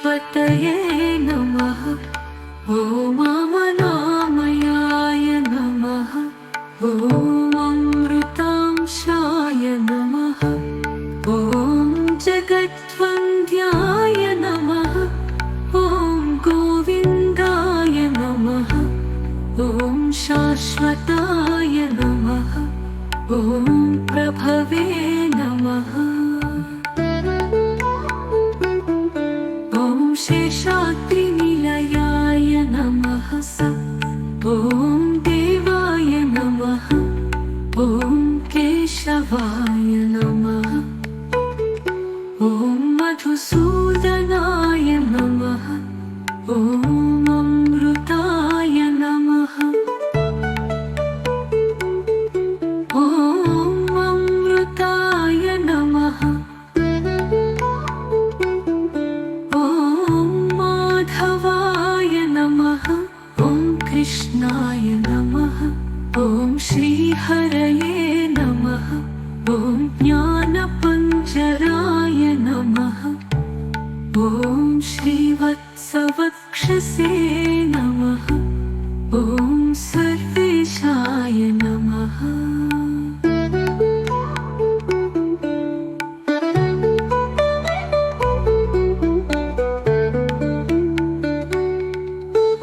गणपतये नमः। ॐ अमलामयाय नमः। ॐ अमृतांशाय नमः। ॐ जगद्वन्द्याय नमः। ॐ गोविन्दाय नमः। ॐ शाश्वताय नमः। ॐ प्रभवे नमः। ॐ शेषाद्रिनिलयाय नमः। ॐ देवाय नमः। ॐ केशवाय नमः। ॐ मधुसूदनाय नमः। ॐ अमृताय नमः। ॐ अमृताय नमः। ॐ माधवाय नमः। ॐ कृष्णाय नमः। ॐ श्रीहरये नमः। ॐ ज्ञानपञ्जराय नमः। ॐ श्रीवत्सवक्षसे नमः। ॐ सर्वेशाय नमः।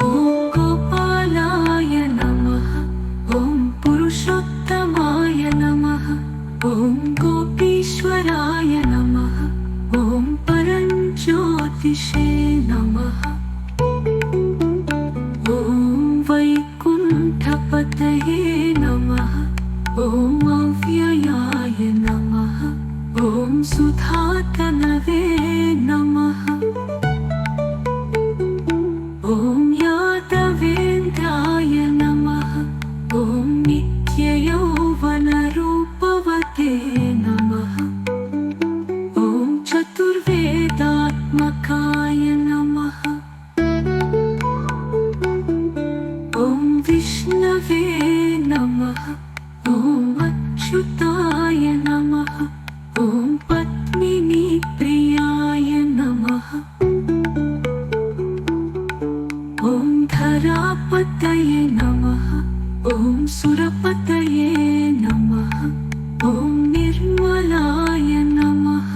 ॐ गोपालाय नमः। ॐ पुरुषोत्तमाय नमः। ॐ गोपीश्वराय नमः। ॐ परञ्ज्योतिषे नमः। ॐ वैकुण्ठपतये नमः। ॐ अव्ययाय नमः। ॐ सुधातनवे नमः। ॐ यादवेन्द्राय नमः। ॐ नित्ययौवनरूपवते नमः। ॐ चतुर्वेदात्मकाय नमः। ॐ विष्णवे नमः। ॐ अच्युताय नमः। ॐ पद्मिनीप्रियाय नमः। ॐ धरापतये नमः। ॐ सुरपतये नमः। ॐ निर्मलाय नमः।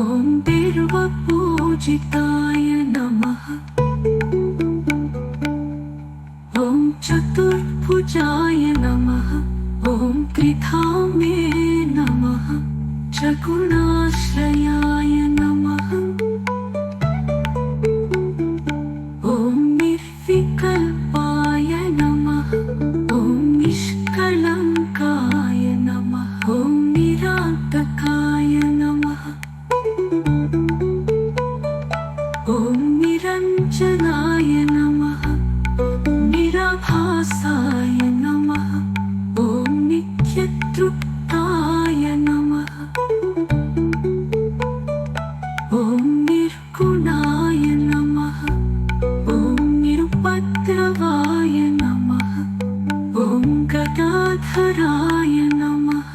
ॐ बिल्वपूजिताय नमः। ॐ चतुर्भुजाय नमः। ॐ त्रिधामे नमः। त्रिगुणाश्रयाय नमः। ॐ निर्विकल्पाय नमः। ॐ निष्कलङ्काय नमः। ॐ निरान्तकाय नमः। ॐ निरञ्जनाय नमः। निराभासाय नमः। ॐ नित्यतृप्ताय नमः। ॐ निर्गुणाय नमः। ॐ निरुपद्रवाय नमः। ॐ गदाधराय नमः।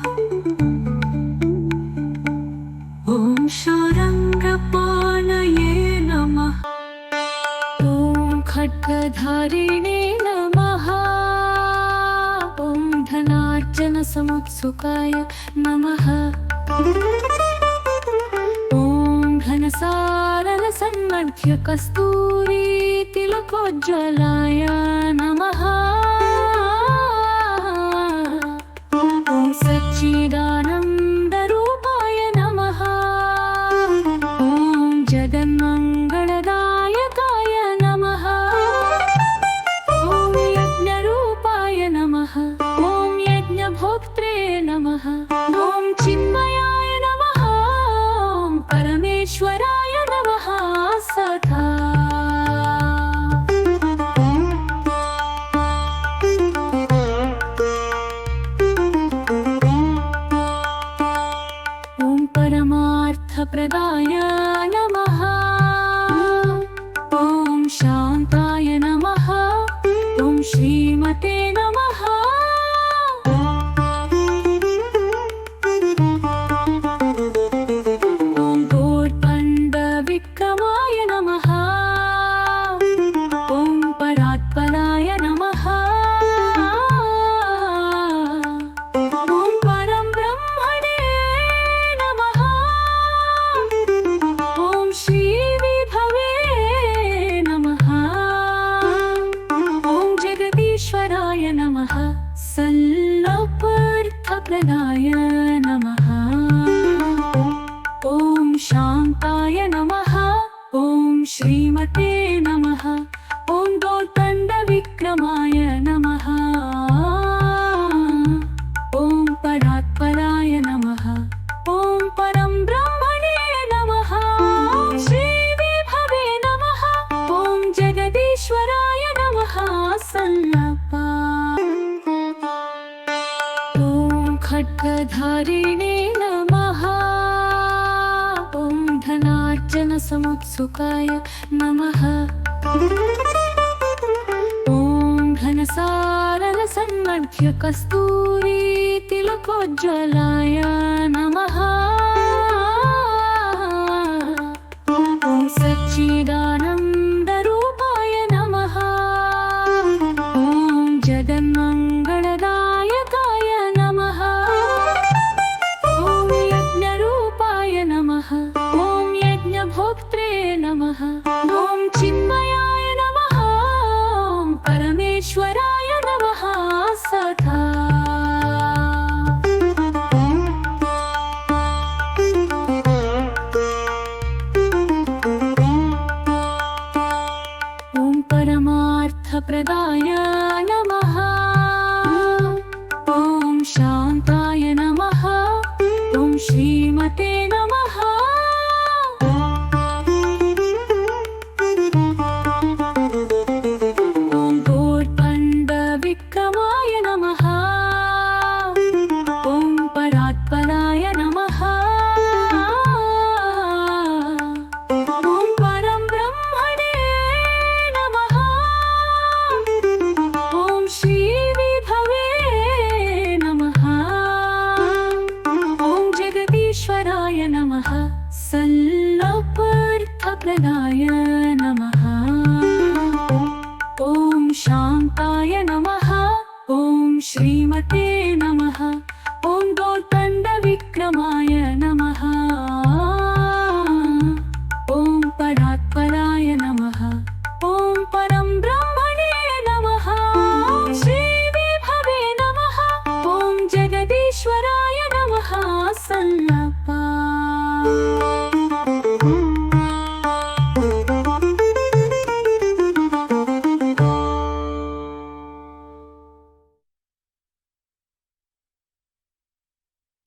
ॐ शारङ्गपाणये नमः। ॐ खड्गधारिणे नमः। ॐ धनार्जनसमुत्सुकाय नमः। ॐ घनसारसन्मध्य कस्तूरी तिलकोज्ज्वलाय नमः। ॐ सच्चिदानन्दरूपाय नमः। ॐ जगन्मङ्गलदायकाय नमः। ॐ यज्ञरूपाय नमः। ॐ यज्ञभोक्त्रे नमः। ॐ चिन्मयाय नमः। ॐ परमेश्वराय नमः सदा। ॐ परमार्थप्रदाय नमः। ॐ शान्ताय नमः। ॐ श्रीमते नमः। ॐ गोर्पण्डविक्रमाय नमः। श्रीमते नमः ॐ दोर्दण्डविक्रमाय नमः ॐ परात्पराय नमः ॐ परं ब्रह्मणे नमः ॐ श्रीविभवे नमः ॐ जगदीश्वराय नमः सल्लपा ॐ खड्गधारिणे नमः ॐ धनार्जनसमुत्सुकाय नमः ॐ घनसारलसन्मध्य कस्तूरी तिलकोज्ज्वलाय नमः ॐ सच्चिदानन्दरूपाय नमः ॐ जगन्मङ्गलदायकाय नमः ॐ यज्ञरूपाय नमः ॐ यज्ञभोक्त्रे नमः ॐ चिन्मयाय नमः ॐ परमेश्वराय नमः सदा ॐ परमार्थप्रदाय नमः ॐ शान्ताय नमः ॐ श्रीमते